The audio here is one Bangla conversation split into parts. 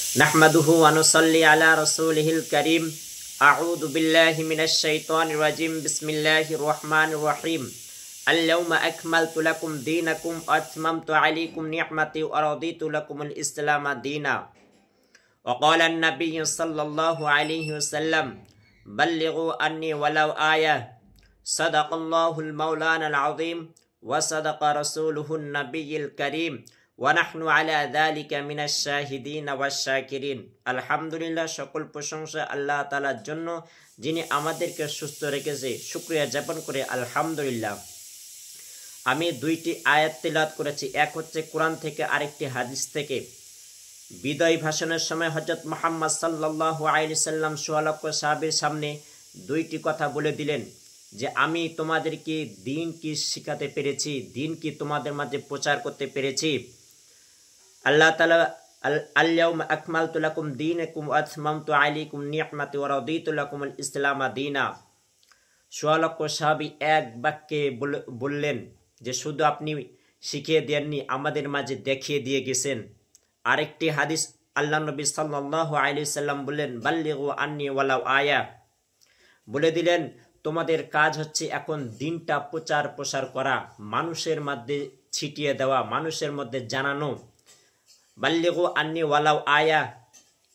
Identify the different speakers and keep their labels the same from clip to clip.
Speaker 1: नहमदुहु व नुसल्ली अला रसूलिहिल करीम। अऊज़ु बिल्लाहि मिनश शैतानिर रजीम। बिस्मिल्लाहिर रहमानिर रहीम। अल-यौमा अकमलतु लकुम दीनकुम व अतममतु अलैकुम निअमती व रदीतु लकुमुल इस्लाम दीना। व क़ाला an-नबिय्यु सल्लल्लाहु अलैहि वसल्लम बल्लिगू अन्नी वलौ आया। सदक़ल्लाहुल मौलानाल अज़ीम व सदक़ रसूलुहुन नबिय्युल करीम व नहनु अला ज़ालिका मिनाश शाहिदीन वाश शाकिरीन। আলহামদুলিল্লাহ, সকল প্রশংসা আল্লাহ তাআলার জন্য যিনি আমাদেরকে সুস্থ রেখেছে। শুকরিয়া জ্ঞাপন করে আলহামদুলিল্লাহ। আমি দুইটি আয়াত তিলাওয়াত করেছি, এক হচ্ছে কোরআন থেকে, আরেকটি হাদিস থেকে। বিদায় ভাষণের সময় হযরত মুহাম্মদ সাল্লাল্লাহু আলাইহি সাল্লাম সোয়া সাহাবীর সামনে দুইটি কথা বলে দিলেন যে আমি তোমাদেরকে দ্বীন কি শিখাতে পেরেছি, দ্বীন কি তোমাদের মাঝে প্রচার করতে পেরেছি। আল্লাহ তাআলা আল-ইয়াউমা আকমালতু লাকুম দীনাকুম ওয়া আতমামতু আলাইকুম নি'মাতি ওয়া রাদিতু লাকুমুল ইসলাম দীনা। সোয়া সাহাবী এক বাক্যে বললেন যে শুধু আপনি শিখিয়ে দেননি, আমাদের মাঝে দেখিয়ে দিয়ে গেছেন। আরেকটি হাদিস আল্লাহ নবী সাল্লাল্লাহু আলাইহি সাল্লাম বললেন বাল্লিগু আন্নী ওয়ালাউ আয়া, বলে দিলেন তোমাদের কাজ হচ্ছে এখন দ্বীনটা প্রচার প্রসার করা, মানুষের মধ্যে ছিটিয়ে দেওয়া, মানুষের মধ্যে জানানো। বাল্লিগু আন্নী ওয়ালাউ আয়া,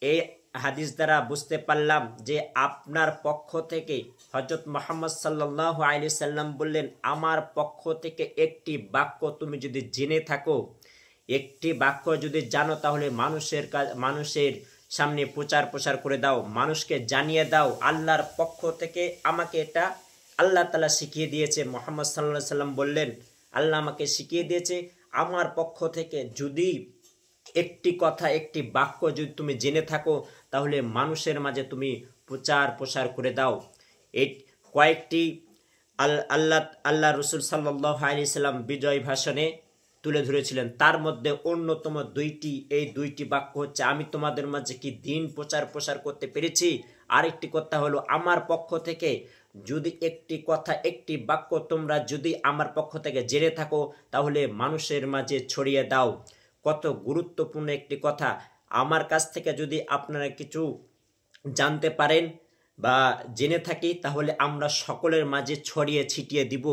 Speaker 1: এই হাদিস দ্বারা বুঝতে পারলাম যে আপনার পক্ষ থেকে হযরত মুহাম্মদ সাল্লাল্লাহু আলাইহি সাল্লাম বললেন আমার পক্ষ থেকে একটি বাক্য তুমি যদি জেনে থাকো, একটি বাক্য যদি জানো, তাহলে মানুষের সামনে প্রচার প্রসার করে দাও, মানুষকে জানিয়ে দাও আল্লাহর পক্ষ থেকে আমাকে এটা আল্লাহ তাআলা শিখিয়ে দিয়েছে। মুহাম্মদ সাল্লাল্লাহু আলাইহি সাল্লাম বললেন আল্লাহ আমাকে শিখিয়ে দিয়েছে, আমার পক্ষ থেকে যদি একটি কথা, একটি বাক্য যদি তুমি জেনে থাকো, তাহলে মানুষের মাঝে তুমি প্রচার প্রসার করে দাও। এই কয়েকটি আল্লাহ রসুল সাল্লাল্লাহু আলাইহি সাল্লাম বিজয় ভাষণে তুলে ধরেছিলেন। তার মধ্যে অন্যতম এই দুইটি বাক্য হচ্ছে আমি তোমাদের মাঝে কি দ্বীন প্রচার প্রসার করতে পেরেছি, আরেকটি কথা হলো আমার পক্ষ থেকে যদি একটি কথা, একটি বাক্য তোমরা যদি আমার পক্ষ থেকে জেনে থাকো, তাহলে মানুষের মাঝে ছড়িয়ে দাও। কত গুরুত্বপূর্ণ একটি কথা। আমার কাছ থেকে যদি আপনারা কিছু জানতে পারেন বা জেনে থাকি, তাহলে আমরা সকলের মাঝে ছড়িয়ে ছিটিয়ে দিব।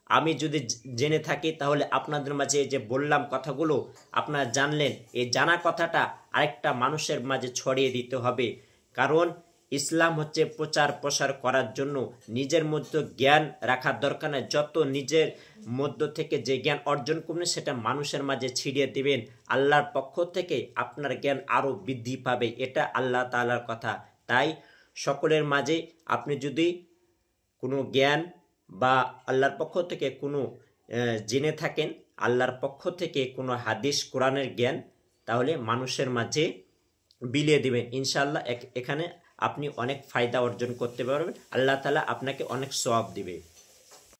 Speaker 1: আমি যদি জেনে থাকি, তাহলে আপনাদের মাঝে যে বললাম কথাগুলো আপনারা জানলেন, এই জানা কথাটা আরেকটা মানুষের মাঝে ছড়িয়ে দিতে হবে। কারণ ইসলাম হচ্ছে প্রচার প্রসার করার জন্য, নিজের মধ্যে জ্ঞান রাখার দরকার নেই। যত নিজের মধ্য থেকে যে জ্ঞান অর্জন করবেন সেটা মানুষের মাঝে ছিটিয়ে দিবেন, আল্লাহর পক্ষ থেকে আপনার জ্ঞান আরও বৃদ্ধি পাবে। এটা আল্লাহ তাআলার কথা। তাই সকলের মাঝে আপনি যদি কোনো জ্ঞান বা আল্লাহর পক্ষ থেকে কোনো জেনে থাকেন, আল্লাহর পক্ষ থেকে কোনো হাদিস কোরআনের জ্ঞান, তাহলে মানুষের মাঝে বিলিয়ে দিবেন। ইনশাআল্লাহ এখানে আপনি অনেক ফায়দা অর্জন করতে পারবেন, আল্লাহ তাআলা আপনাকে অনেক সওয়াব দিবে।